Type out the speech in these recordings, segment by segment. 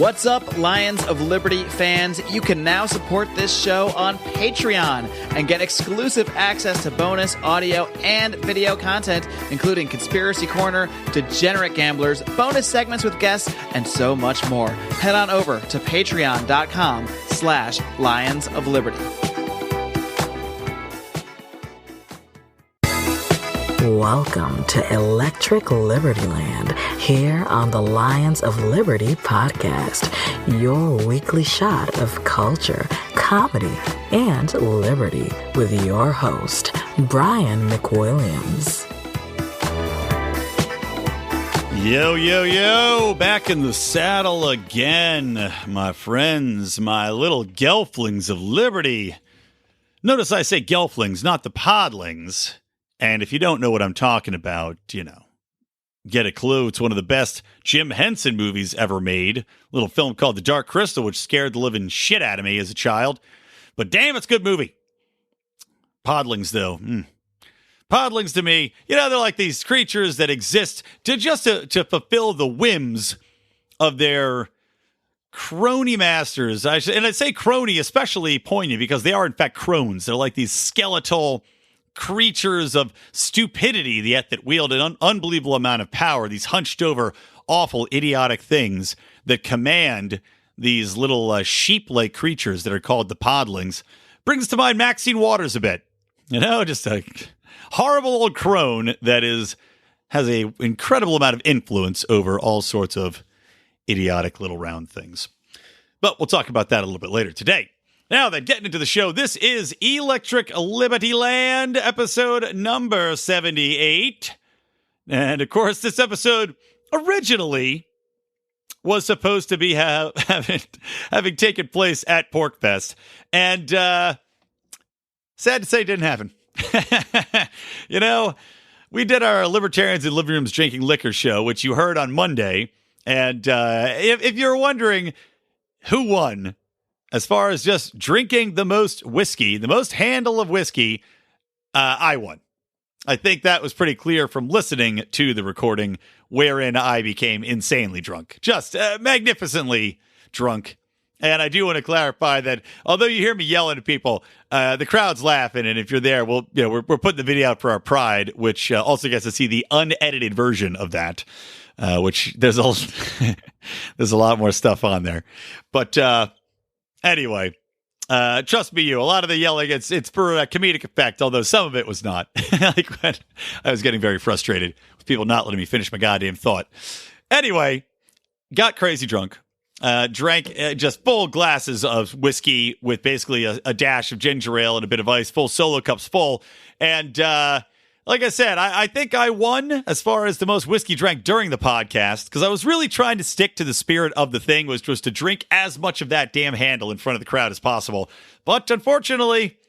What's up, Lions of Liberty fans? You can now support this show on Patreon and get exclusive access to bonus audio and video content, including Conspiracy Corner, Degenerate Gamblers, bonus segments with guests, and so much more. Head on over to patreon.com/Lions of Liberty. Welcome to Electric Libertyland, here on the Lions of Liberty podcast, your weekly shot of culture, comedy, and liberty with your host, Brian McWilliams. Yo, yo, yo, back in the saddle again, my friends, my little gelflings of liberty. Notice I say gelflings, not the podlings. And if you don't know what I'm talking about, get a clue. It's one of the best Jim Henson movies ever made. A little film called The Dark Crystal, which scared the living shit out of me as a child. But damn, it's a good movie. Podlings, though. Podlings to me, they're like these creatures that exist to fulfill the whims of their crony masters. And I say crony especially poignant because they are, in fact, crones. They're like these skeletal creatures of stupidity, yet that wield an unbelievable amount of power, these hunched over, awful, idiotic things that command these little sheep-like creatures that are called the podlings. Brings to mind Maxine Waters a bit. Just a horrible old crone that has an incredible amount of influence over all sorts of idiotic little round things. But we'll talk about that a little bit later today. Now then, getting into the show, this is Electric Libertyland, episode number 78. And, of course, this episode originally was supposed to be having taken place at Porcfest. And sad to say it didn't happen. We did our Libertarians in Living Rooms Drinking Liquor show, which you heard on Monday. And if you're wondering who won, as far as just drinking the most whiskey, the most handle of whiskey, I won. I think that was pretty clear from listening to the recording, wherein I became insanely drunk, just magnificently drunk. And I do want to clarify that although you hear me yelling at people, the crowd's laughing. And if you're there, we're putting the video out for our Pride, which also gets to see the unedited version of that, which there's a lot more stuff on there. But anyway, trust me, a lot of the yelling, it's for a comedic effect, although some of it was not. Like when I was getting very frustrated with people not letting me finish my goddamn thought. Anyway, got crazy drunk. Drank just full glasses of whiskey with basically a dash of ginger ale and a bit of ice, full solo cups full. And like I said, I think I won as far as the most whiskey drank during the podcast, because I was really trying to stick to the spirit of the thing, which was to drink as much of that damn handle in front of the crowd as possible. But unfortunately,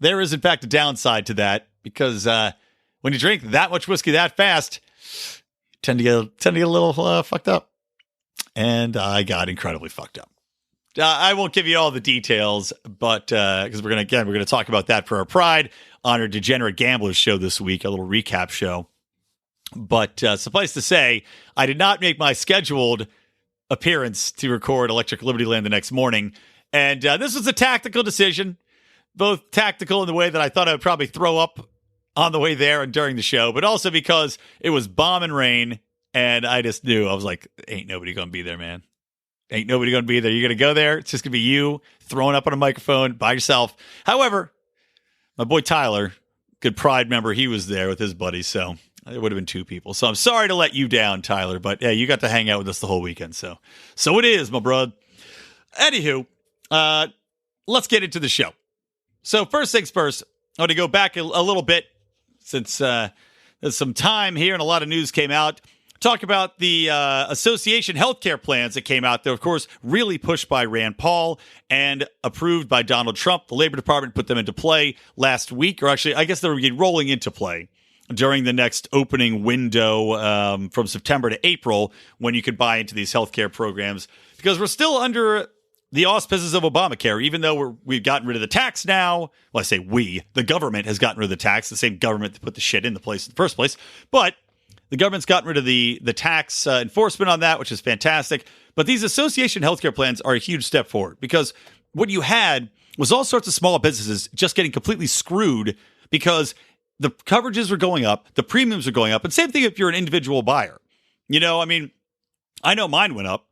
there is in fact a downside to that, because when you drink that much whiskey that fast, you tend to get a little fucked up. And I got incredibly fucked up. I won't give you all the details, but because we're going to talk about that for our Pride on our Degenerate Gamblers show this week, a little recap show. But suffice to say, I did not make my scheduled appearance to record Electric Libertyland the next morning. And this was a tactical decision, both tactical in the way that I thought I would probably throw up on the way there and during the show, but also because it was bombing rain. And I just knew, I was like, ain't nobody going to be there, man. Ain't nobody going to be there. You're going to go there. It's just going to be you throwing up on a microphone by yourself. However, my boy Tyler, good Pride member, he was there with his buddies. So there would have been two people. So I'm sorry to let you down, Tyler. But yeah, you got to hang out with us the whole weekend. So it is, my bro. Anywho, let's get into the show. So first things first, I want to go back a little bit since there's some time here and a lot of news came out. Talk about the association healthcare plans that came out there, of course, really pushed by Rand Paul and approved by Donald Trump. The Labor Department put them into play last week, or actually, I guess they were rolling into play during the next opening window from September to April, when you could buy into these healthcare programs, because we're still under the auspices of Obamacare, even though we've gotten rid of the tax now. Well, I say we. The government has gotten rid of the tax, the same government that put the shit in the place in the first place. But the government's gotten rid of the tax enforcement on that, which is fantastic. But these association healthcare plans are a huge step forward because what you had was all sorts of small businesses just getting completely screwed because the coverages were going up, the premiums are going up. And same thing if you're an individual buyer. You know, I mean, I know mine went up.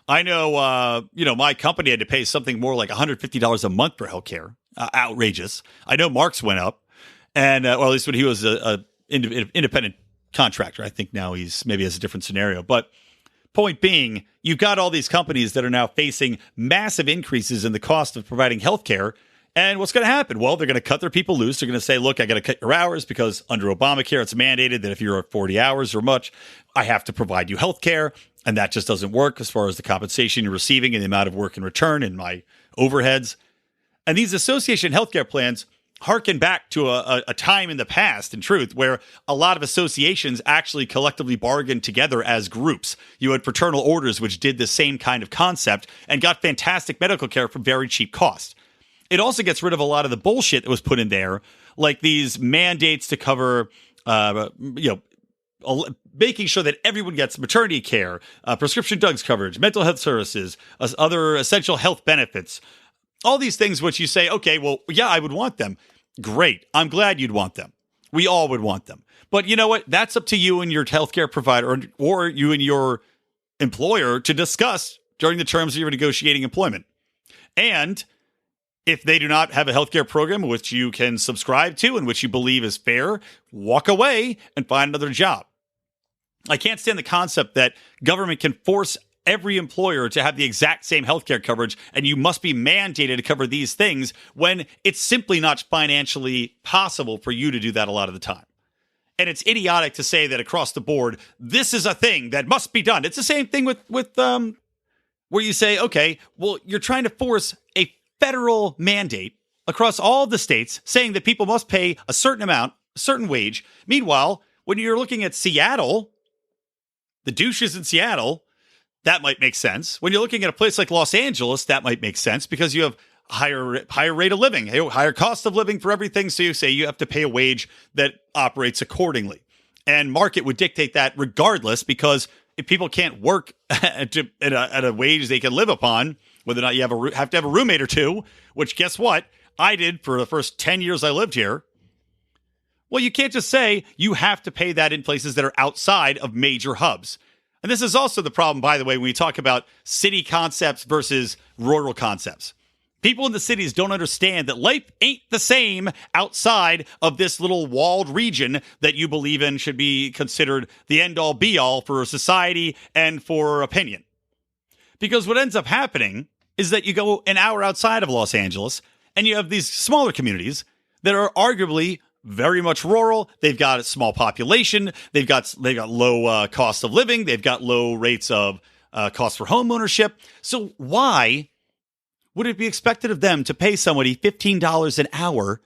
I know, my company had to pay something more like $150 a month for healthcare. Outrageous. I know Mark's went up. And, or at least when he was a independent contractor. I think now he's maybe has a different scenario. But point being, you've got all these companies that are now facing massive increases in the cost of providing healthcare. And what's going to happen? Well, they're going to cut their people loose. They're going to say, look, I got to cut your hours because under Obamacare, it's mandated that if you're at 40 hours or much, I have to provide you healthcare. And that just doesn't work as far as the compensation you're receiving and the amount of work in return and my overheads. And these association healthcare plans harken back to a time in the past, in truth, where a lot of associations actually collectively bargained together as groups. You had fraternal orders which did the same kind of concept and got fantastic medical care for very cheap cost. It also gets rid of a lot of the bullshit that was put in there, like these mandates to cover, making sure that everyone gets maternity care, prescription drugs coverage, mental health services, other essential health benefits. All these things which you say, okay, well, yeah, I would want them. Great. I'm glad you'd want them. We all would want them. But you know what? That's up to you and your healthcare provider or you and your employer to discuss during the terms of your negotiating employment. And if they do not have a healthcare program which you can subscribe to and which you believe is fair, walk away and find another job. I can't stand the concept that government can force every employer to have the exact same healthcare coverage, and you must be mandated to cover these things when it's simply not financially possible for you to do that a lot of the time. And it's idiotic to say that across the board, this is a thing that must be done. It's the same thing with where you say, okay, well, you're trying to force a federal mandate across all the states saying that people must pay a certain amount, a certain wage. Meanwhile, when you're looking at Seattle, the douches in Seattle, that might make sense. When you're looking at a place like Los Angeles, that might make sense because you have a higher rate of living, higher cost of living for everything. So you say you have to pay a wage that operates accordingly. And market would dictate that regardless, because if people can't work at a wage they can live upon, whether or not you have to have a roommate or two, which guess what? I did for the first 10 years I lived here. Well, you can't just say you have to pay that in places that are outside of major hubs. And this is also the problem, by the way, when we talk about city concepts versus rural concepts. People in the cities don't understand that life ain't the same outside of this little walled region that you believe in should be considered the end-all be-all for society and for opinion. Because what ends up happening is that you go an hour outside of Los Angeles and you have these smaller communities that are arguably very much rural. They've got a small population. They've got low cost of living. They've got low rates of cost for home ownership. So why would it be expected of them to pay somebody $15 an hour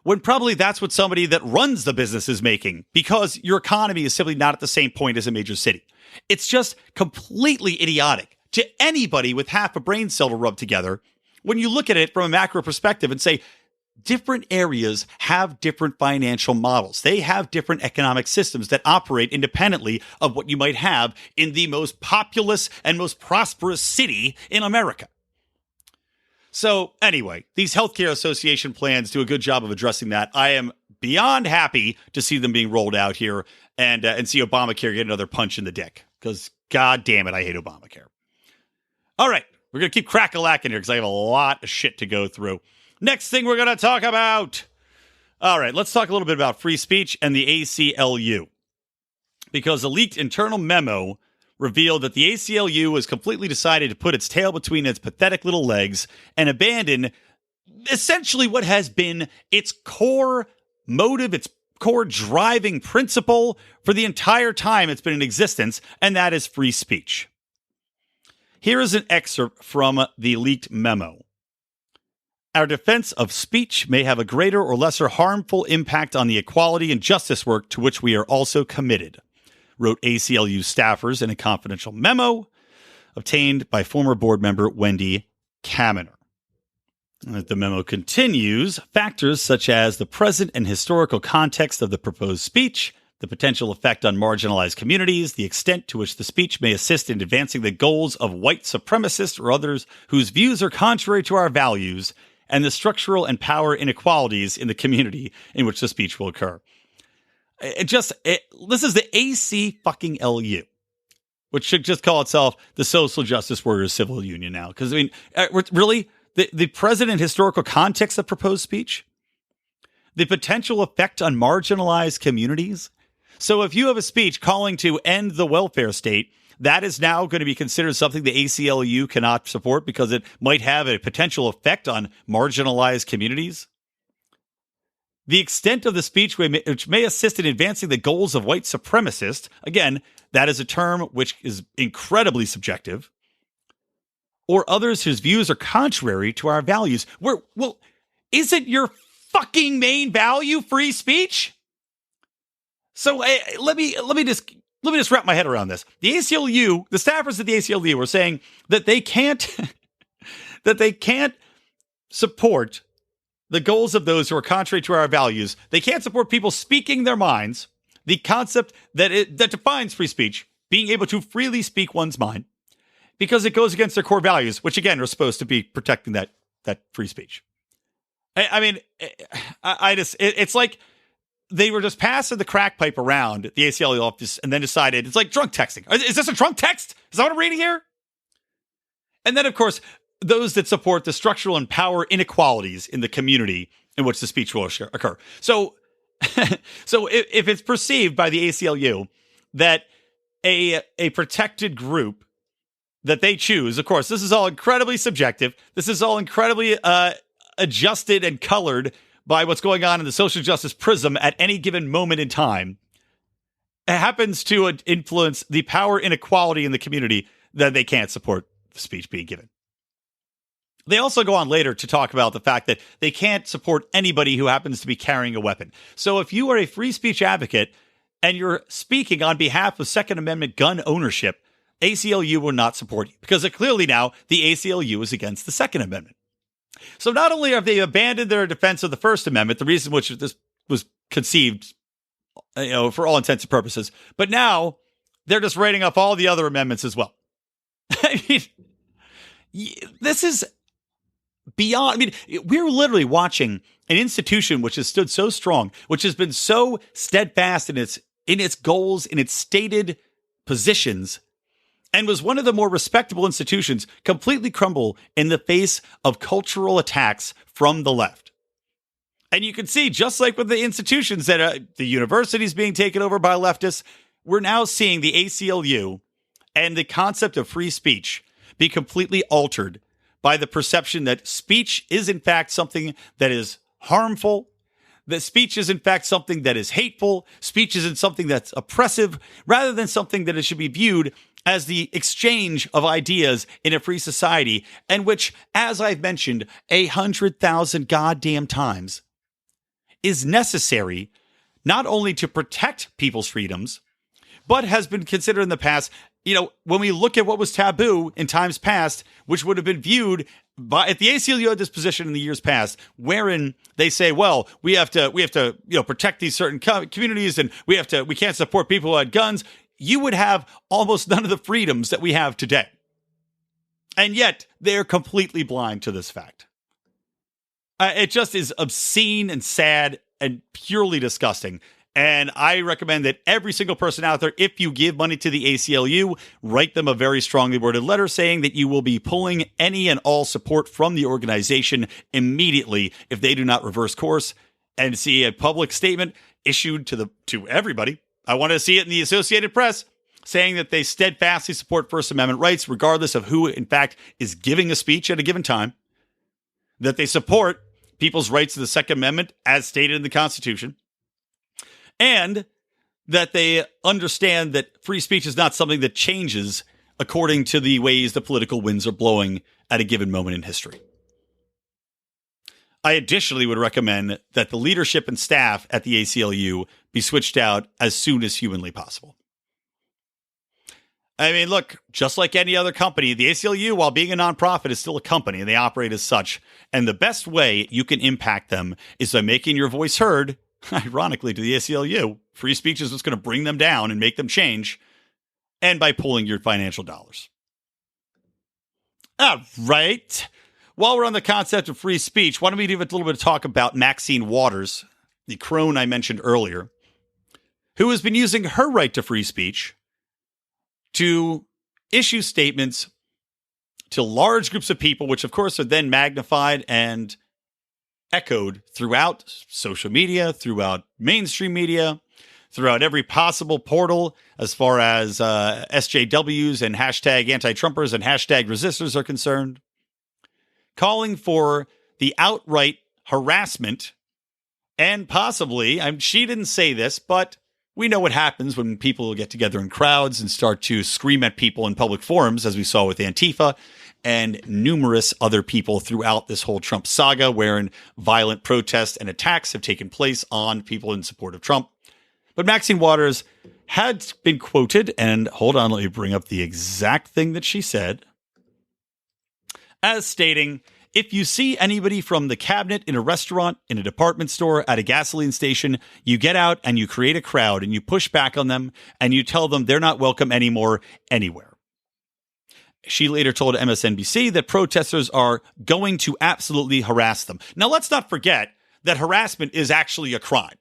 when probably that's what somebody that runs the business is making, because your economy is simply not at the same point as a major city? It's just completely idiotic to anybody with half a brain cell to rub together when you look at it from a macro perspective and say, different areas have different financial models. They have different economic systems that operate independently of what you might have in the most populous and most prosperous city in America. So anyway, these healthcare association plans do a good job of addressing that. I am beyond happy to see them being rolled out here and see Obamacare get another punch in the dick, because God damn it, I hate Obamacare. All right, we're going to keep crack-a-lacking here because I have a lot of shit to go through. Next thing we're going to talk about. All right, let's talk a little bit about free speech and the ACLU. Because a leaked internal memo revealed that the ACLU has completely decided to put its tail between its pathetic little legs and abandon essentially what has been its core motive, its core driving principle for the entire time it's been in existence, and that is free speech. Here is an excerpt from the leaked memo. Our defense of speech may have a greater or lesser harmful impact on the equality and justice work to which we are also committed, wrote ACLU staffers in a confidential memo obtained by former board member Wendy Kaminer. The memo continues, factors such as the present and historical context of the proposed speech, the potential effect on marginalized communities, the extent to which the speech may assist in advancing the goals of white supremacists or others whose views are contrary to our values, and the structural and power inequalities in the community in which the speech will occur. This is the ACLU, which should just call itself the Social Justice Warriors Civil Union now. Because, I mean, really, the present historical context of proposed speech, the potential effect on marginalized communities. So if you have a speech calling to end the welfare state, that is now going to be considered something the ACLU cannot support because it might have a potential effect on marginalized communities. The extent of the speech which may assist in advancing the goals of white supremacists. Again, that is a term which is incredibly subjective. Or others whose views are contrary to our values. Well, isn't your fucking main value free speech? So let me just wrap my head around this. The ACLU, the staffers at the ACLU were saying that they can't support the goals of those who are contrary to our values. They can't support people speaking their minds. The concept that defines free speech, being able to freely speak one's mind, because it goes against their core values, which again are supposed to be protecting that free speech. I mean, it's like they were just passing the crack pipe around the ACLU office and then decided it's like drunk texting. Is this a drunk text? Is that what I'm reading here? And then, of course, those that support the structural and power inequalities in the community in which the speech will occur. So if it's perceived by the ACLU that a protected group that they choose, of course, this is all incredibly subjective. This is all incredibly adjusted and colored by what's going on in the social justice prism at any given moment in time. It happens to influence the power inequality in the community that they can't support the speech being given. They also go on later to talk about the fact that they can't support anybody who happens to be carrying a weapon. So if you are a free speech advocate and you're speaking on behalf of Second Amendment gun ownership, ACLU will not support you because clearly now the ACLU is against the Second Amendment. So not only have they abandoned their defense of the First Amendment, the reason which this was conceived, for all intents and purposes, but now they're just writing off all the other amendments as well. I mean, this is beyond. I mean, we're literally watching an institution which has stood so strong, which has been so steadfast in its goals, in its stated positions, and was one of the more respectable institutions, completely crumble in the face of cultural attacks from the left. And you can see, just like with the institutions that the universities being taken over by leftists, we're now seeing the ACLU and the concept of free speech be completely altered by the perception that speech is in fact something that is harmful, that speech is in fact something that is hateful, speech isn't something that's oppressive, rather than something that it should be viewed as the exchange of ideas in a free society, and which, as I've mentioned 100,000 goddamn times, is necessary not only to protect people's freedoms, but has been considered in the past. When we look at what was taboo in times past, which would have been viewed by, if the ACLU had this position in the years past, wherein they say, well, we have to protect these certain communities, and we can't support people who had guns, you would have almost none of the freedoms that we have today. And yet they're completely blind to this fact. It just is obscene and sad and purely disgusting. And I recommend that every single person out there, if you give money to the ACLU, write them a very strongly worded letter saying that you will be pulling any and all support from the organization immediately if they do not reverse course, and see a public statement issued to everybody. I want to see it in the Associated Press saying that they steadfastly support First Amendment rights, regardless of who, in fact, is giving a speech at a given time, that they support people's rights to the Second Amendment as stated in the Constitution, and that they understand that free speech is not something that changes according to the ways the political winds are blowing at a given moment in history. I additionally would recommend that the leadership and staff at the ACLU be switched out as soon as humanly possible. I mean, look, just like any other company, the ACLU, while being a nonprofit, is still a company, and they operate as such. And the best way you can impact them is by making your voice heard ironically, to the ACLU. Free speech is what's going to bring them down and make them change, and by pulling your financial dollars. All right. While we're on the concept of free speech, why don't we do a little bit of talk about Maxine Waters, the crone I mentioned earlier, who has been using her right to free speech to issue statements to large groups of people, which of course are then magnified and echoed throughout social media, throughout mainstream media, throughout every possible portal as far as SJWs and hashtag anti-Trumpers and hashtag resistors are concerned, calling for the outright harassment and possibly, she didn't say this, but we know what happens when people get together in crowds and start to scream at people in public forums, as we saw with Antifa and numerous other people throughout this whole Trump saga, wherein violent protests and attacks have taken place on people in support of Trump. But Maxine Waters had been quoted, and hold on, let me bring up the exact thing that she said, as stating, if you see anybody from the cabinet in a restaurant, in a department store, at a gasoline station, you get out and you create a crowd and you push back on them and you tell them they're not welcome anymore anywhere. She later told MSNBC that protesters are going to absolutely harass them. Now, let's not forget that harassment is actually a crime.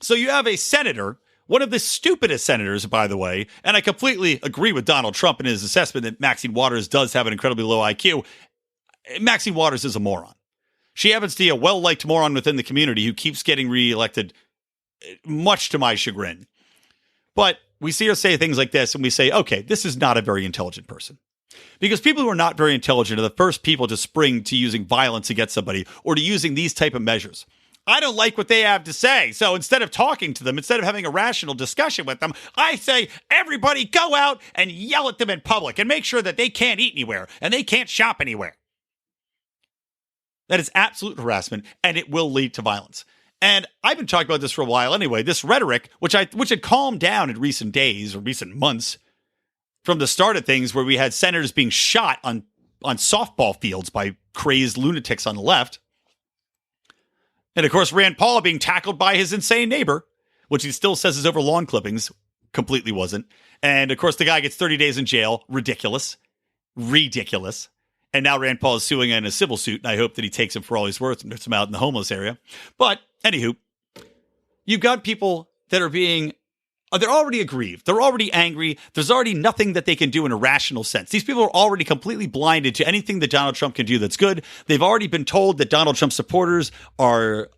So you have a senator, one of the stupidest senators, by the way, and I completely agree with Donald Trump in his assessment that Maxine Waters does have an incredibly low IQ. Maxine Waters is a moron. She happens to be a well-liked moron within the community who keeps getting reelected, much to my chagrin. But we see her say things like this, and we say, okay, this is not a very intelligent person. Because people who are not very intelligent are the first people to spring to using violence against somebody or to using these type of measures. I don't like what they have to say. So instead of talking to them, instead of having a rational discussion with them, I say, everybody go out and yell at them in public and make sure that they can't eat anywhere and they can't shop anywhere. That is absolute harassment, and it will lead to violence. And I've been talking about this for a while anyway. This rhetoric, which had calmed down in recent days or recent months from the start of things, where we had senators being shot on softball fields by crazed lunatics on the left. And of course, Rand Paul being tackled by his insane neighbor, which he still says is over lawn clippings. Completely wasn't. And of course, the guy gets 30 days in jail. Ridiculous. Ridiculous. And now Rand Paul is suing in a civil suit, and I hope that he takes him for all he's worth and puts him out in the homeless area. But anywho, you've got people that are they're already aggrieved. They're already angry. There's already nothing that they can do in a rational sense. These people are already completely blinded to anything that Donald Trump can do that's good. They've already been told that Donald Trump supporters are,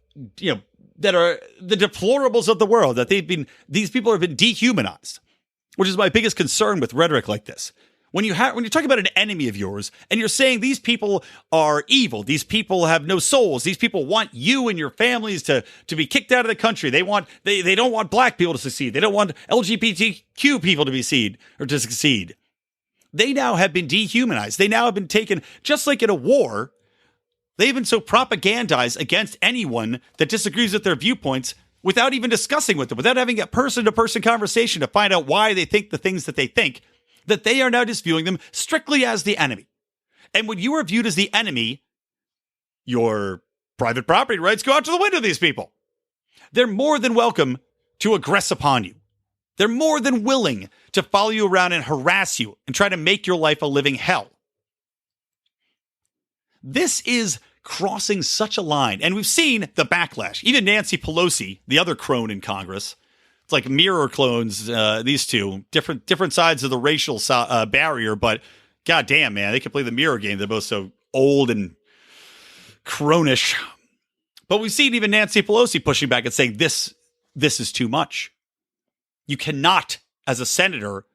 that are the deplorables of the world, that these people have been dehumanized, which is my biggest concern with rhetoric like this. When you're talking about an enemy of yours and you're saying these people are evil, these people have no souls, these people want you and your families to be kicked out of the country. They don't want black people to succeed. They don't want LGBTQ people to succeed. They now have been dehumanized. They now have been taken, just like in a war, they've been so propagandized against anyone that disagrees with their viewpoints without even discussing with them, without having a person-to-person conversation to find out why they think the things that they think, that they are now just viewing them strictly as the enemy. And when you are viewed as the enemy, your private property rights go out to the window of these people. They're more than welcome to aggress upon you. They're more than willing to follow you around and harass you and try to make your life a living hell. This is crossing such a line. And we've seen the backlash. Even Nancy Pelosi, the other crone in Congress, it's like mirror clones, these two, different sides of the racial barrier, but goddamn, man, they can play the mirror game. They're both so old and cronish. But we've seen even Nancy Pelosi pushing back and saying, this is too much. You cannot, as a senator,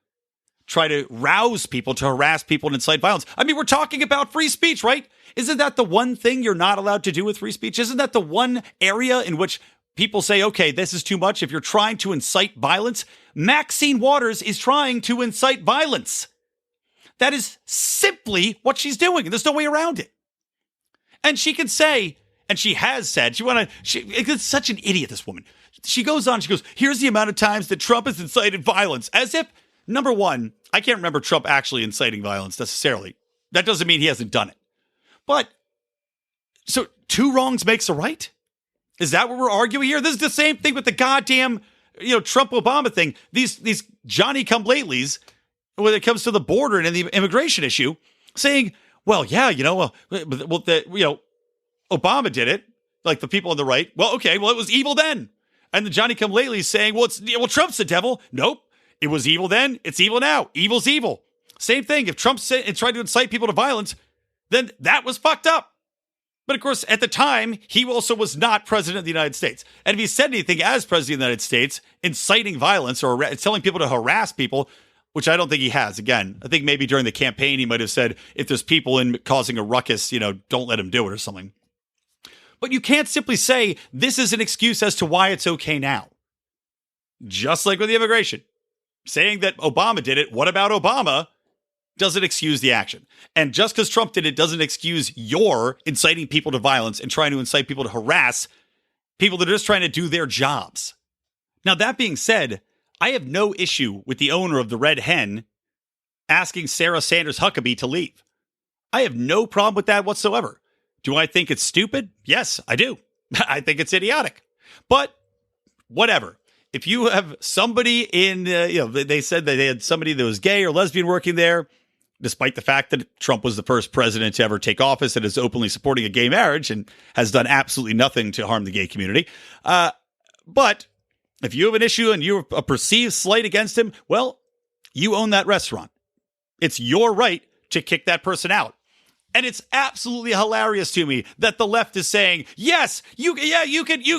try to rouse people, to harass people and incite violence. I mean, we're talking about free speech, right? Isn't that the one thing you're not allowed to do with free speech? Isn't that the one area in which people say, okay, this is too much? If you're trying to incite violence, Maxine Waters is trying to incite violence. That is simply what she's doing. And there's no way around it. And she can say, and she has said, it's such an idiot, this woman. She goes on, she goes, here's the amount of times that Trump has incited violence. As if, number one, I can't remember Trump actually inciting violence necessarily. That doesn't mean he hasn't done it. But, so two wrongs makes a right? Is that what we're arguing here? This is the same thing with the goddamn, Trump-Obama thing. These Johnny-come-latelys, when it comes to the border and the immigration issue, saying, well, yeah, Obama did it, like the people on the right. Well, okay, well, it was evil then. And the Johnny-come-lately saying, well, Trump's the devil. Nope. It was evil then. It's evil now. Evil's evil. Same thing. If Trump said and tried to incite people to violence, then that was fucked up. But of course, at the time, he also was not president of the United States. And if he said anything as president of the United States, inciting violence or telling people to harass people, which I don't think he has. Again, I think maybe during the campaign, he might have said, if there's people in causing a ruckus, don't let him do it or something. But you can't simply say this is an excuse as to why it's okay now. Just like with the immigration. Saying that Obama did it, what about Obama, doesn't excuse the action. And just because Trump did it doesn't excuse your inciting people to violence and trying to incite people to harass people that are just trying to do their jobs. Now, that being said, I have no issue with the owner of the Red Hen asking Sarah Sanders Huckabee to leave. I have no problem with that whatsoever. Do I think it's stupid? Yes, I do. I think it's idiotic. But whatever. If you have somebody in, they said that they had somebody that was gay or lesbian working there, despite the fact that Trump was the first president to ever take office and is openly supporting a gay marriage and has done absolutely nothing to harm the gay community. But if you have an issue and you're a perceived slight against him, well, you own that restaurant. It's your right to kick that person out. And it's absolutely hilarious to me that the left is saying, yes, you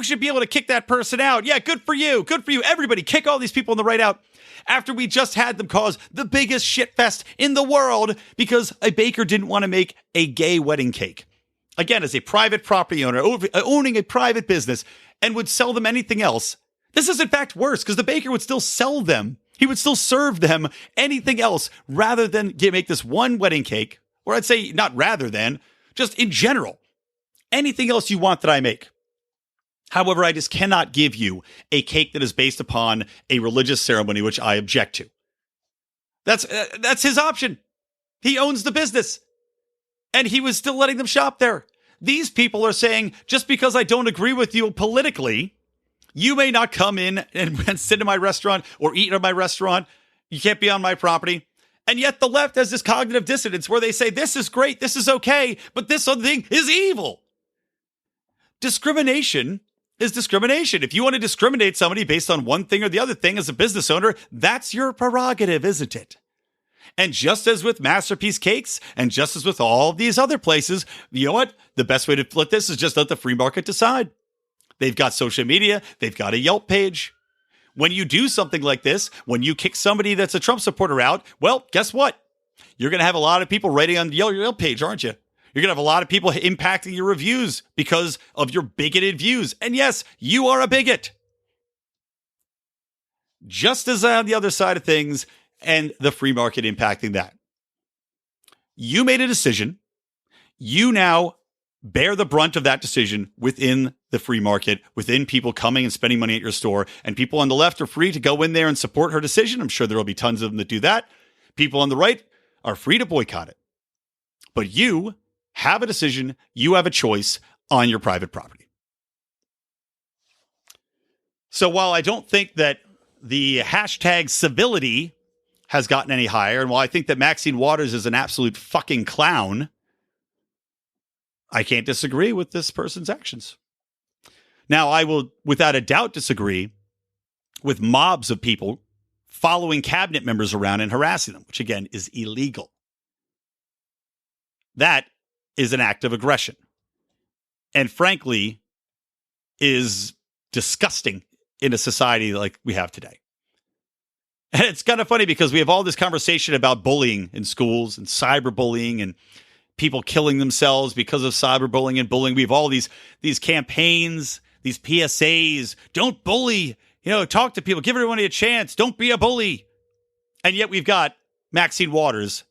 should be able to kick that person out. Yeah, good for you. Good for you. Everybody kick all these people on the right out after we just had them cause the biggest shitfest in the world because a baker didn't want to make a gay wedding cake. Again, as a private property owner, owning a private business and would sell them anything else. This is in fact worse because the baker would still sell them. He would still serve them anything else rather than make this one wedding cake. Or I'd say not rather than, just in general, anything else you want that I make. However, I just cannot give you a cake that is based upon a religious ceremony, which I object to. That's his option. He owns the business. And he was still letting them shop there. These people are saying, just because I don't agree with you politically, you may not come in and sit in my restaurant or eat at my restaurant. You can't be on my property. And yet the left has this cognitive dissonance where they say, this is great, this is okay, but this other thing is evil. Discrimination is discrimination. If you want to discriminate somebody based on one thing or the other thing as a business owner, that's your prerogative, isn't it? And just as with Masterpiece Cakes, and just as with all these other places, you know what? The best way to flip this is just let the free market decide. They've got social media, they've got a Yelp page. When you do something like this, when you kick somebody that's a Trump supporter out, well, guess what? You're going to have a lot of people writing on your Yelp page, aren't you? You're going to have a lot of people impacting your reviews because of your bigoted views. And yes, you are a bigot. Just as on the other side of things and the free market impacting that. You made a decision. You now bear the brunt of that decision within the free market, within people coming and spending money at your store. And people on the left are free to go in there and support her decision. I'm sure there will be tons of them that do that. People on the right are free to boycott it. But you have a decision. You have a choice on your private property. So while I don't think that the hashtag civility has gotten any higher, and while I think that Maxine Waters is an absolute fucking clown, I can't disagree with this person's actions. Now, I will, without a doubt, disagree with mobs of people following cabinet members around and harassing them, which, again, is illegal. That is an act of aggression. And frankly, is disgusting in a society like we have today. And it's kind of funny because we have all this conversation about bullying in schools and cyberbullying and people killing themselves because of cyberbullying and bullying. We have all these campaigns, these PSAs. Don't bully, talk to people, give everybody a chance. Don't be a bully. And yet we've got Maxine Waters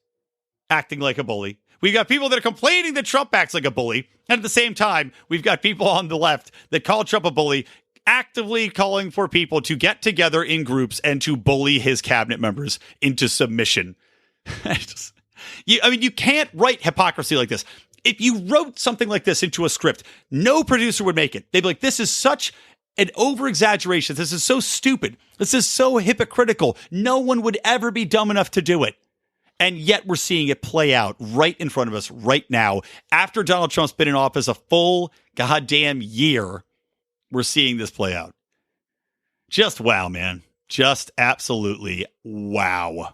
acting like a bully. We've got people that are complaining that Trump acts like a bully. And at the same time, we've got people on the left that call Trump a bully, actively calling for people to get together in groups and to bully his cabinet members into submission. You can't write hypocrisy like this. If you wrote something like this into a script, no producer would make it. They'd be like, this is such an over-exaggeration. This is so stupid. This is so hypocritical. No one would ever be dumb enough to do it. And yet we're seeing it play out right in front of us right now. After Donald Trump's been in office a full goddamn year, we're seeing this play out. Just wow, man. Just absolutely wow.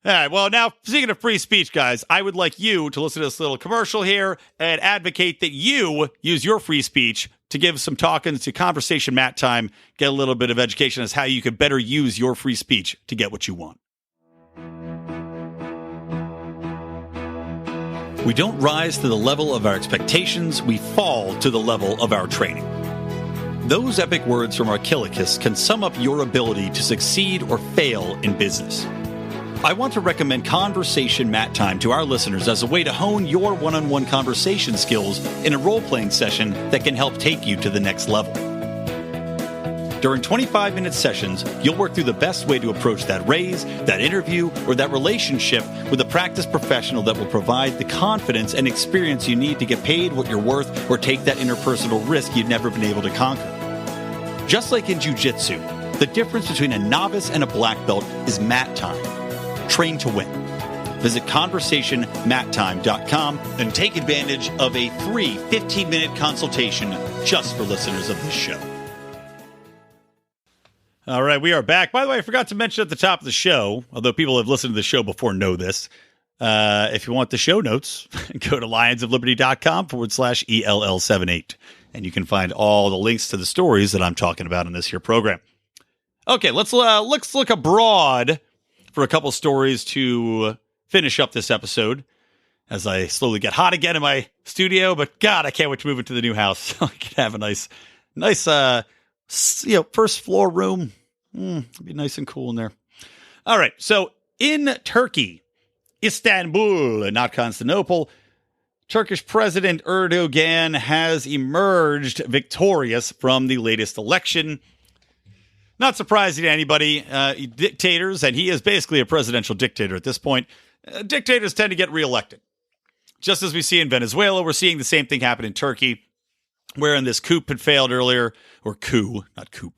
All right, well, now, speaking of free speech, guys, I would like you to listen to this little commercial here and advocate that you use your free speech to give some talking to Conversation Matt time, get a little bit of education as how you could better use your free speech to get what you want. We don't rise to the level of our expectations, we fall to the level of our training. Those epic words from Archilochus can sum up your ability to succeed or fail in business. I want to recommend Conversation Mat Time to our listeners as a way to hone your one-on-one conversation skills in a role-playing session that can help take you to the next level. During 25-minute sessions, you'll work through the best way to approach that raise, that interview, or that relationship with a practiced professional that will provide the confidence and experience you need to get paid what you're worth or take that interpersonal risk you've never been able to conquer. Just like in jiu-jitsu, the difference between a novice and a black belt is mat time. Train to win. Visit conversationmattime.com and take advantage of a free 15-minute consultation just for listeners of this show. All right, we are back. By the way, I forgot to mention at the top of the show, although people have listened to the show before know this, if you want the show notes, go to lionsofliberty.com/ELL78, and you can find all the links to the stories that I'm talking about in this here program. Okay, let's look abroad for a couple stories to finish up this episode as I slowly get hot again in my studio. But God, I can't wait to move into the new house so I can have a nice, first floor room. It'd be nice and cool in there. All right. So in Turkey, Istanbul, and not Constantinople, Turkish President Erdogan has emerged victorious from the latest election. Not surprising to anybody, dictators, and he is basically a presidential dictator at this point. Dictators tend to get reelected. Just as we see in Venezuela, we're seeing the same thing happen in Turkey, wherein this coup had failed earlier, or coup, not coup.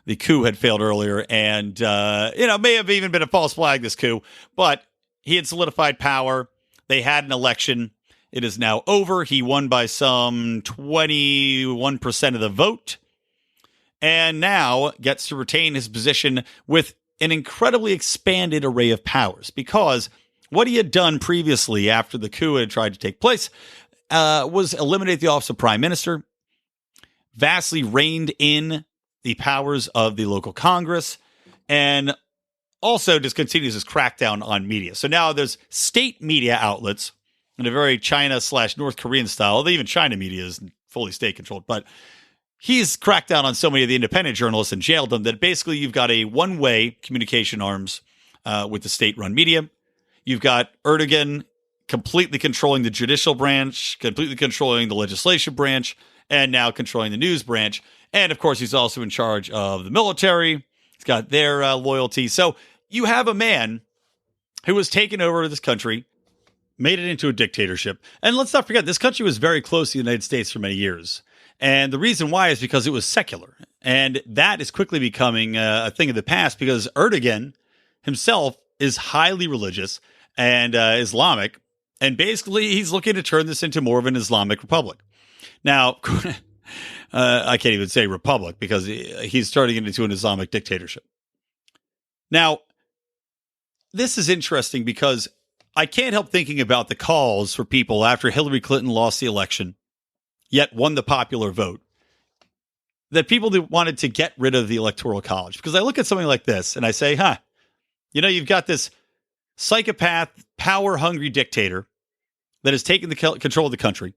The coup had failed earlier, and, may have even been a false flag, this coup, but he had solidified power. They had an election. It is now over. He won by some 21% of the vote, and now gets to retain his position with an incredibly expanded array of powers, because what he had done previously after the coup had tried to take place was eliminate the office of prime minister, vastly reined in the powers of the local Congress, and also just continues his crackdown on media. So now there's state media outlets in a very China/North Korean style, although even China media is fully state controlled, but he's cracked down on so many of the independent journalists and jailed them that basically you've got a one-way communication arms with the state-run media. You've got Erdogan completely controlling the judicial branch, completely controlling the legislation branch, and now controlling the news branch. And, of course, he's also in charge of the military. He's got their loyalty. So you have a man who has taken over this country, made it into a dictatorship. And let's not forget, this country was very close to the United States for many years. And the reason why is because it was secular. And that is quickly becoming a thing of the past because Erdogan himself is highly religious and Islamic. And basically, he's looking to turn this into more of an Islamic republic. Now, I can't even say republic because he's turning it into an Islamic dictatorship. Now, this is interesting because I can't help thinking about the calls for people after Hillary Clinton lost the election, yet won the popular vote, that people that wanted to get rid of the Electoral College. Because I look at something like this and I say, you've got this psychopath, power-hungry dictator that has taken the control of the country.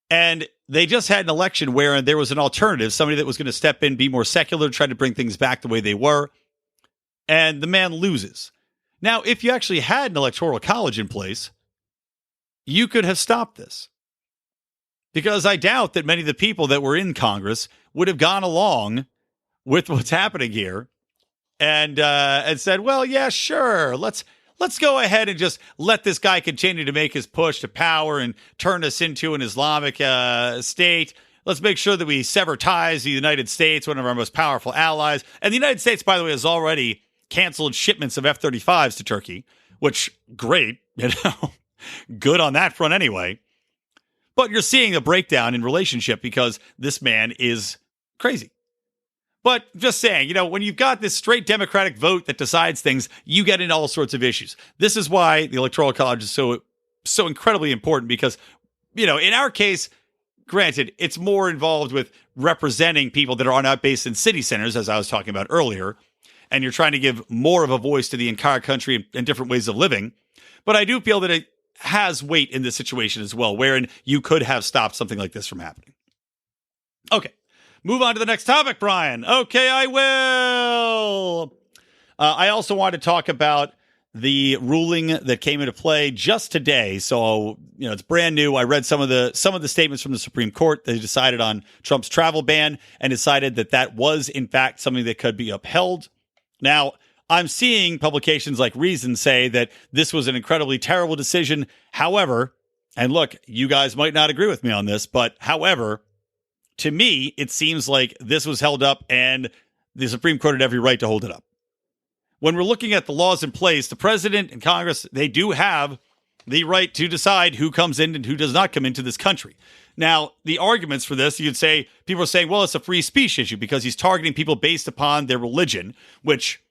And they just had an election where there was an alternative, somebody that was going to step in, be more secular, try to bring things back the way they were. And the man loses. Now, if you actually had an Electoral College in place, you could have stopped this. Because I doubt that many of the people that were in Congress would have gone along with what's happening here and said, well, yeah, sure, let's let's go ahead and just let this guy continue to make his push to power and turn us into an Islamic state. Let's make sure that we sever ties to the United States, one of our most powerful allies. And the United States, by the way, has already canceled shipments of F-35s to Turkey, which, great, good on that front anyway. But you're seeing a breakdown in relationship because this man is crazy. But just saying, when you've got this straight Democratic vote that decides things, you get into all sorts of issues. This is why the Electoral College is so incredibly important because, in our case, granted, it's more involved with representing people that are not based in city centers, as I was talking about earlier, and you're trying to give more of a voice to the entire country and different ways of living. But I do feel that it has weight in this situation as well, wherein you could have stopped something like this from happening. Okay, move on to the next topic, Brian. Okay, I will. I also want to talk about the ruling that came into play just today. So, it's brand new. I read some of the statements from the Supreme Court. They decided on Trump's travel ban and decided that was, in fact, something that could be upheld. Now, I'm seeing publications like Reason say that this was an incredibly terrible decision. However, and look, you guys might not agree with me on this, but however, to me, it seems like this was held up and the Supreme Court had every right to hold it up. When we're looking at the laws in place, the president and Congress, they do have the right to decide who comes in and who does not come into this country. Now, the arguments for this, you'd say, people are saying, well, it's a free speech issue because he's targeting people based upon their religion, which,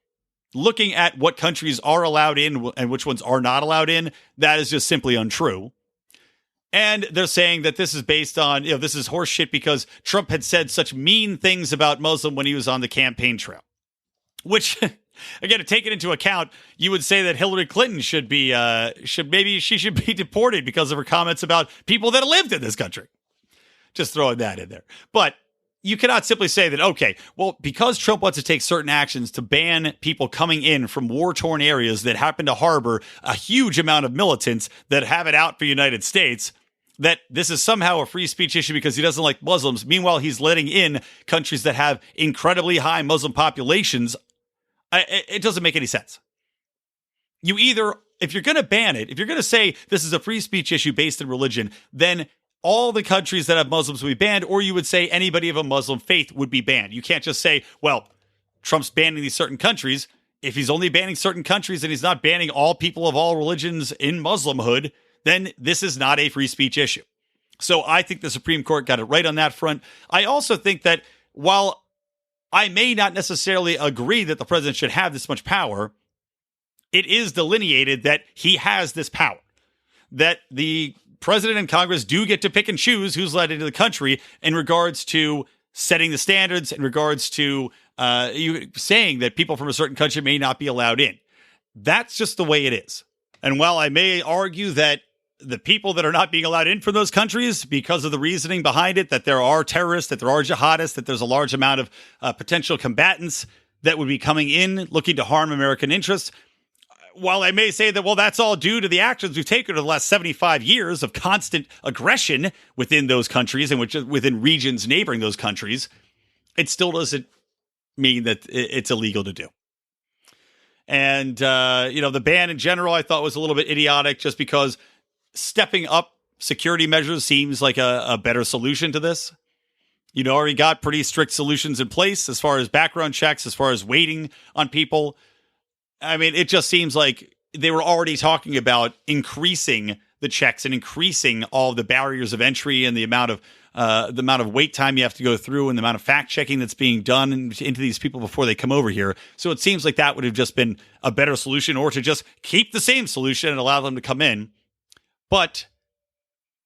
looking at what countries are allowed in and which ones are not allowed in, that is just simply untrue. And they're saying that this is based on, this is horseshit because Trump had said such mean things about Muslim when he was on the campaign trail. Which, again, to take it into account, you would say that Hillary Clinton should be deported because of her comments about people that lived in this country. Just throwing that in there. But you cannot simply say that, okay, well, because Trump wants to take certain actions to ban people coming in from war-torn areas that happen to harbor a huge amount of militants that have it out for the United States, that this is somehow a free speech issue because he doesn't like Muslims. Meanwhile, he's letting in countries that have incredibly high Muslim populations. It doesn't make any sense. You either, if you're going to ban it, if you're going to say this is a free speech issue based in religion, then all the countries that have Muslims would be banned, or you would say anybody of a Muslim faith would be banned. You can't just say, well, Trump's banning these certain countries. If he's only banning certain countries and he's not banning all people of all religions in Muslimhood, then this is not a free speech issue. So I think the Supreme Court got it right on that front. I also think that while I may not necessarily agree that the president should have this much power, it is delineated that he has this power, that the president and Congress do get to pick and choose who's let into the country in regards to setting the standards, in regards to you saying that people from a certain country may not be allowed in. That's just the way it is. And while I may argue that the people that are not being allowed in from those countries, because of the reasoning behind it, that there are terrorists, that there are jihadists, that there's a large amount of potential combatants that would be coming in looking to harm American interests, while I may say that, well, that's all due to the actions we've taken over the last 75 years of constant aggression within those countries and within regions neighboring those countries, it still doesn't mean that it's illegal to do. And, the ban in general, I thought was a little bit idiotic just because stepping up security measures seems like a better solution to this. You already got pretty strict solutions in place as far as background checks, as far as waiting on people. I mean, it just seems like they were already talking about increasing the checks and increasing all the barriers of entry and the amount of wait time you have to go through and the amount of fact checking that's being done into these people before they come over here. So it seems like that would have just been a better solution, or to just keep the same solution and allow them to come in. But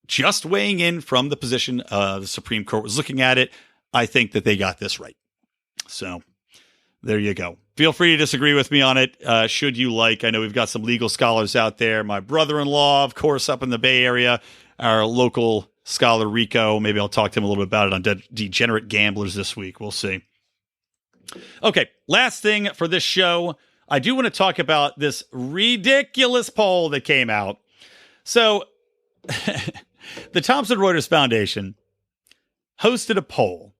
just weighing in from the position the Supreme Court was looking at it, I think that they got this right. So there you go. Feel free to disagree with me on it, should you like. I know we've got some legal scholars out there. My brother-in-law, of course, up in the Bay Area, our local scholar Rico. Maybe I'll talk to him a little bit about it on Degenerate Gamblers this week. We'll see. Okay, last thing for this show. I do want to talk about this ridiculous poll that came out. So the Thomson Reuters Foundation hosted a poll,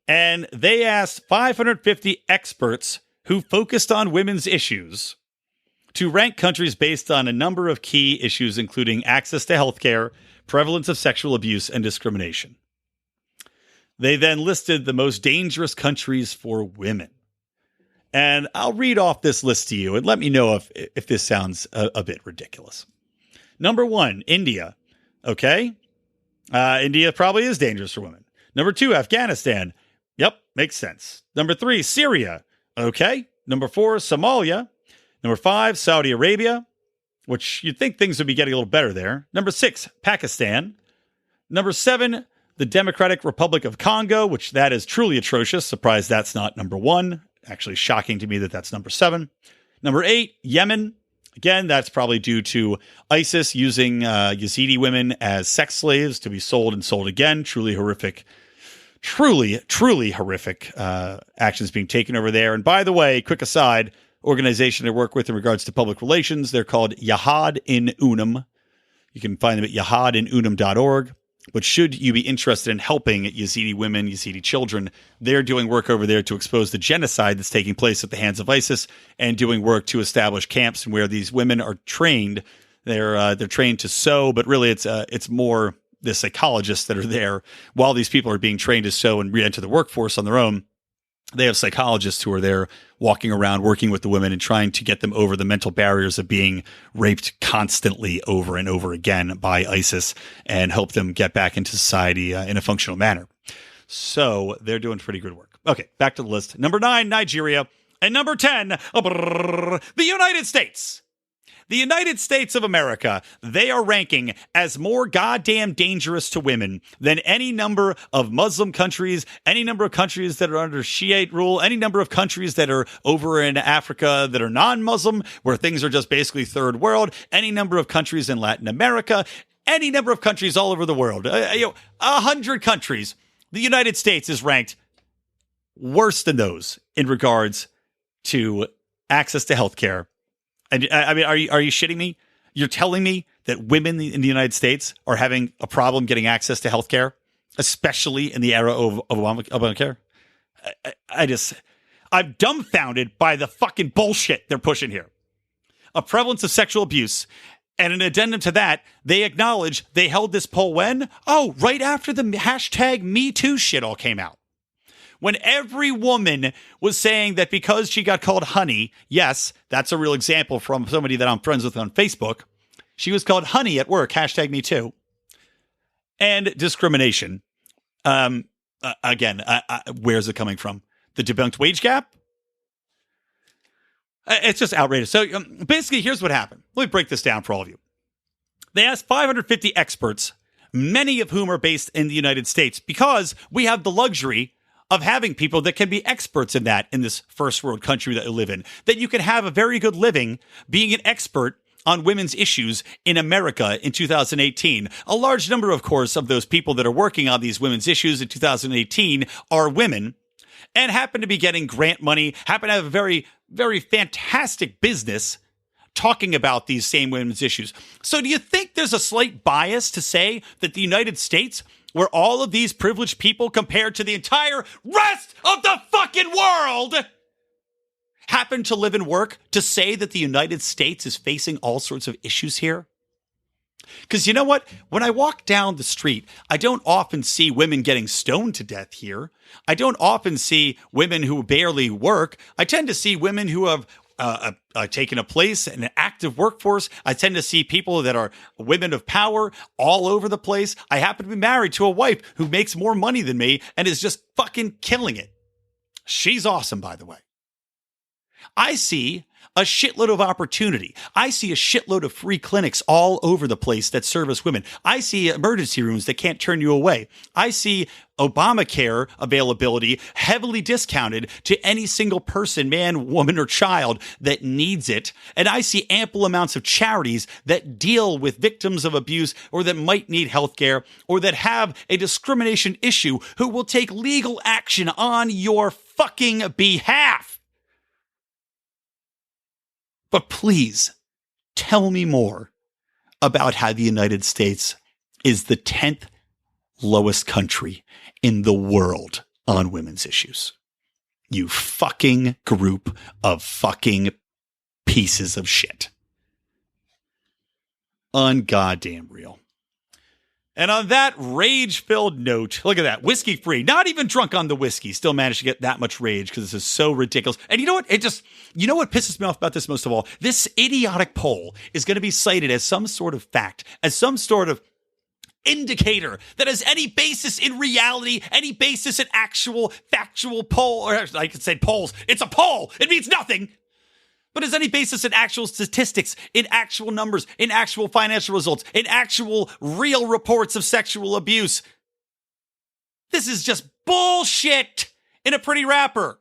and they asked 550 experts who focused on women's issues to rank countries based on a number of key issues, including access to healthcare, prevalence of sexual abuse, and discrimination. They then listed the most dangerous countries for women. And I'll read off this list to you and let me know if this sounds a bit ridiculous. Number 1, India. Okay. India probably is dangerous for women. Number 2, Afghanistan. Yep, makes sense. Number 3, Syria. Okay. Number 4, Somalia. Number 5, Saudi Arabia, which you'd think things would be getting a little better there. Number 6, Pakistan. Number 7, the Democratic Republic of Congo, which that is truly atrocious. Surprised that's not number 1. Actually shocking to me that that's number 7. Number 8, Yemen. Again, that's probably due to ISIS using Yazidi women as sex slaves to be sold and sold again. Truly horrific. Truly horrific actions being taken over there. And by the way, quick aside, organization I work with in regards to public relations, they're called Jihad in Unum. You can find them at jihadinunum.org. But should you be interested in helping Yazidi women, Yazidi children, they're doing work over there to expose the genocide that's taking place at the hands of ISIS and doing work to establish camps where these women are trained. They're trained to sew, but really it's more the psychologists that are there while these people are being trained to sew and re-enter the workforce on their own. They have psychologists who are there walking around, working with the women and trying to get them over the mental barriers of being raped constantly over and over again by ISIS and help them get back into society in a functional manner. So they're doing pretty good work. Okay, back to the list. Number 9, Nigeria. And number 10, the United States. The United States of America, they are ranking as more goddamn dangerous to women than any number of Muslim countries, any number of countries that are under Shiite rule, any number of countries that are over in Africa that are non-Muslim, where things are just basically third world, any number of countries in Latin America, any number of countries all over the world. 100 countries. The United States is ranked worse than those in regards to access to healthcare. And I mean, are you shitting me? You're telling me that women in the United States are having a problem getting access to healthcare, especially in the era of Obamacare? I'm dumbfounded by the fucking bullshit they're pushing here. A prevalence of sexual abuse. And an addendum to that, they acknowledge they held this poll when? Oh, right after the hashtag Me Too shit all came out. When every woman was saying that because she got called honey, yes, that's a real example from somebody that I'm friends with on Facebook. She was called honey at work, hashtag me too. And discrimination. Again, where's it coming from? The debunked wage gap? It's just outrageous. So basically, here's what happened. Let me break this down for all of you. They asked 550 experts, many of whom are based in the United States, because we have the luxury of having people that can be experts in that in this first world country that we live in, that you can have a very good living being an expert on women's issues in America in 2018. A large number, of course, of those people that are working on these women's issues in 2018 are women and happen to be getting grant money, happen to have a very, very fantastic business talking about these same women's issues. So do you think there's a slight bias to say that the United States, where all of these privileged people compared to the entire rest of the fucking world happen to live and work, to say that the United States is facing all sorts of issues here? Because you know what? When I walk down the street, I don't often see women getting stoned to death here. I don't often see women who barely work. I tend to see women who have taken a place in an active workforce. I tend to see people that are women of power all over the place. I happen to be married to a wife who makes more money than me and is just fucking killing it. She's awesome, by the way. I see a shitload of opportunity. I see a shitload of free clinics all over the place that service women. I see emergency rooms that can't turn you away. I see Obamacare availability heavily discounted to any single person, man, woman, or child that needs it. And I see ample amounts of charities that deal with victims of abuse or that might need healthcare or that have a discrimination issue who will take legal action on your fucking behalf. But please tell me more about how the United States is the 10th lowest country in the world on women's issues. You fucking group of fucking pieces of shit. Ungoddamn real. And on that rage-filled note, look at that, whiskey-free, not even drunk on the whiskey, still managed to get that much rage because this is so ridiculous. And you know what? You know what pisses me off about this most of all? This idiotic poll is going to be cited as some sort of fact, as some sort of indicator that has any basis in reality, any basis in actual factual poll, or I could say polls. It's a poll. It means nothing. But has any basis in actual statistics, in actual numbers, in actual financial results, in actual real reports of sexual abuse? This is just bullshit in a pretty wrapper.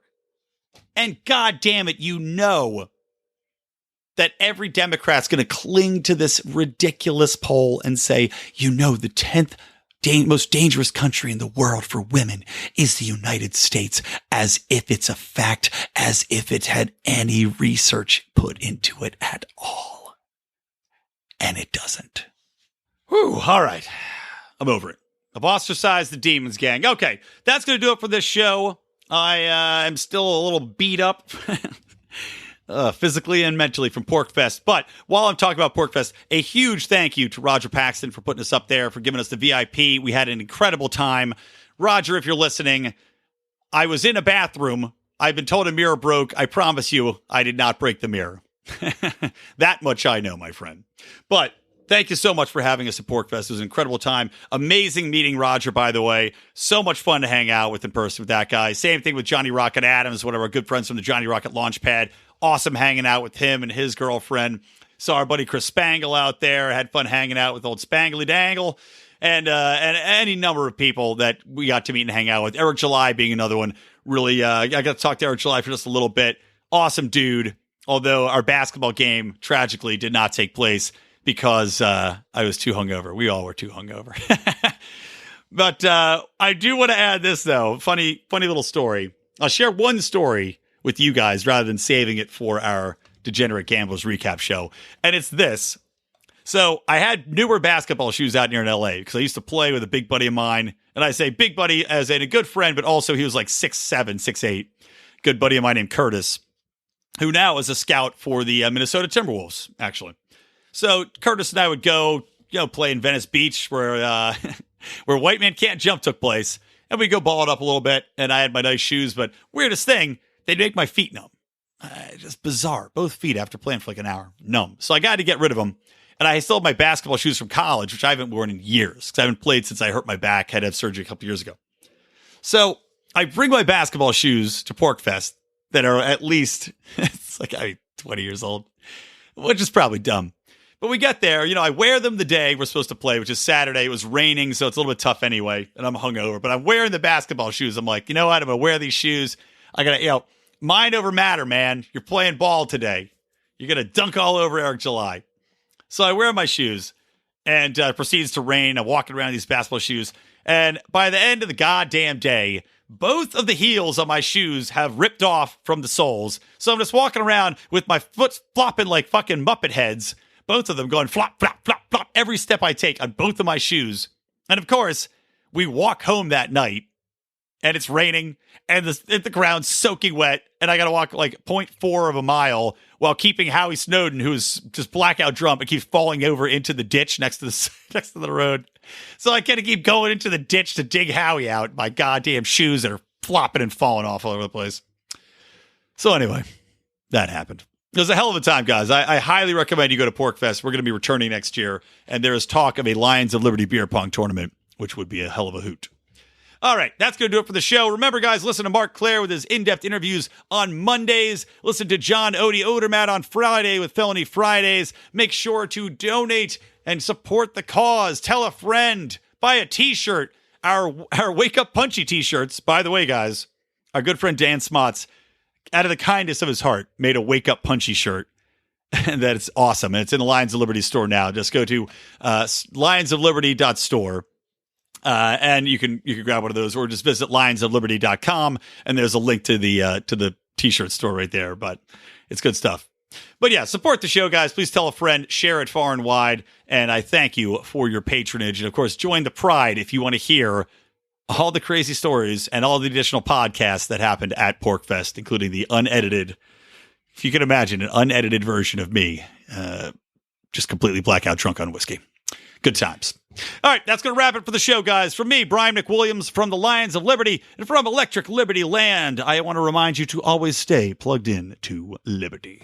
And God damn it, you know that every Democrat's going to cling to this ridiculous poll and say, you know, the 10th most dangerous country in the world for women is the United States, as if it's a fact, as if it had any research put into it at all. And it doesn't. Whew, all right. I'm over it. I've ostracized the Demons Gang. Okay, that's going to do it for this show. I am still a little beat up. Physically and mentally from Porcfest. But while I'm talking about Porcfest, a huge thank you to Roger Paxton for putting us up there, for giving us the VIP. We had an incredible time. Roger, if you're listening, I was in a bathroom. I've been told a mirror broke. I promise you, I did not break the mirror. That much I know, my friend. But thank you so much for having us at Porcfest. It was an incredible time. Amazing meeting Roger, by the way. So much fun to hang out with in person with that guy. Same thing with Johnny Rocket Adams, one of our good friends from the Johnny Rocket Launchpad. Awesome hanging out with him and his girlfriend. Saw our buddy Chris Spangle out there. Had fun hanging out with old Spangly Dangle. And any number of people that we got to meet and hang out with. Eric July being another one. Really, I got to talk to Eric July for just a little bit. Awesome dude. Although our basketball game, tragically, did not take place because I was too hungover. We all were too hungover. But I do want to add this, though. Funny little story. I'll share one story with you guys rather than saving it for our Degenerate Gamblers recap show. And it's this. So I had newer basketball shoes out here in LA because I used to play with a big buddy of mine. And I say big buddy as in a good friend, but also he was like 6'7", 6'8". Good buddy of mine named Curtis, who now is a scout for the Minnesota Timberwolves, actually. So Curtis and I would go, play in Venice Beach where where White Man Can't Jump took place. And we'd go ball it up a little bit. And I had my nice shoes, but weirdest thing, they'd make my feet numb. Just bizarre. Both feet after playing for like an hour, numb. So I got to get rid of them. And I still have my basketball shoes from college, which I haven't worn in years because I haven't played since I hurt my back, had to have surgery a couple years ago. So I bring my basketball shoes to Porcfest that are at least, it's like 20 years old, which is probably dumb. But we get there, I wear them the day we're supposed to play, which is Saturday. It was raining, so it's a little bit tough anyway, and I'm hungover. But I'm wearing the basketball shoes. I'm like, you know what? I'm going to wear these shoes. I got to, mind over matter, man. You're playing ball today. You're going to dunk all over Eric July. So I wear my shoes, and it proceeds to rain. I'm walking around in these basketball shoes, and by the end of the goddamn day, both of the heels on my shoes have ripped off from the soles. So I'm just walking around with my foot flopping like fucking Muppet heads. Both of them going flop, flop, flop, flop every step I take on both of my shoes. And of course, we walk home that night, and it's raining, and the ground's soaking wet, and I got to walk like 0.4 of a mile while keeping Howie Snowden, who's just blackout drunk, and keeps falling over into the ditch next to the road. So I got to keep going into the ditch to dig Howie out. My goddamn shoes that are flopping and falling off all over the place. So anyway, that happened. It was a hell of a time, guys. I highly recommend you go to Porcfest. We're going to be returning next year, and there is talk of a Lions of Liberty beer pong tournament, which would be a hell of a hoot. All right, that's going to do it for the show. Remember, guys, listen to Mark Claire with his in-depth interviews on Mondays. Listen to John Odie Odermatt on Friday with Felony Fridays. Make sure to donate and support the cause. Tell a friend. Buy a T-shirt. Our Wake Up Punchy T-shirts, by the way, guys, our good friend Dan Smots, out of the kindness of his heart, made a Wake Up Punchy shirt. And that's awesome. And it's in the Lions of Liberty store now. Just go to lionsofliberty.store. And you can grab one of those, or just visit lionsofliberty.com, and there's a link to the T-shirt store right there. But it's good stuff. But yeah, support the show, guys. Please tell a friend, share it far and wide, and I thank you for your patronage. And of course, join the Pride if you want to hear all the crazy stories and all the additional podcasts that happened at Porcfest, including the unedited If you can imagine an unedited version of me, just completely blackout drunk on whiskey. Good times. All right, that's going to wrap it for the show, guys. From me, Brian McWilliams, from the Lions of Liberty, and from Electric Libertyland, I want to remind you to always stay plugged in to Liberty.